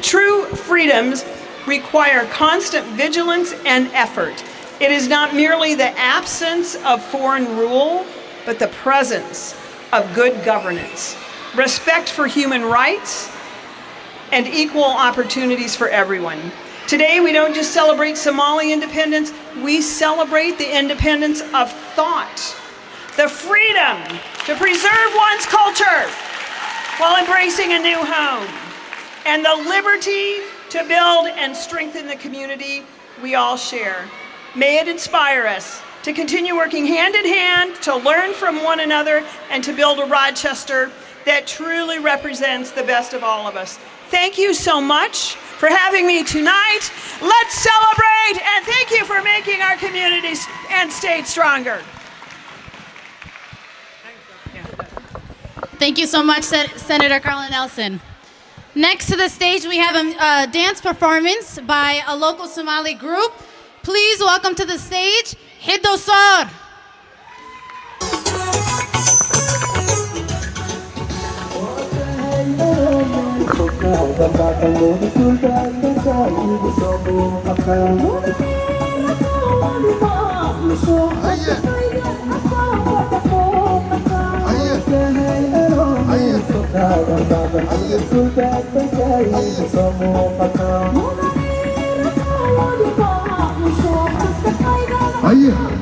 True freedoms require constant vigilance and effort. It is not merely the absence of foreign rule, but the presence of good governance, respect for human rights, and equal opportunities for everyone. Today, we don't just celebrate Somali independence, we celebrate the independence of thought, the freedom to preserve one's culture while embracing a new home, and the liberty to build and strengthen the community we all share. May it inspire us to continue working hand in hand to learn from one another and to build a Rochester that truly represents the best of all of us. Thank you so much for having me tonight. Let's celebrate, and thank you for making our communities and state stronger. Thank you so much, Senator Carla Nelson. Next to the stage, we have a dance performance by a local Somali group. Please welcome to the stage, Hidosor. Yeah.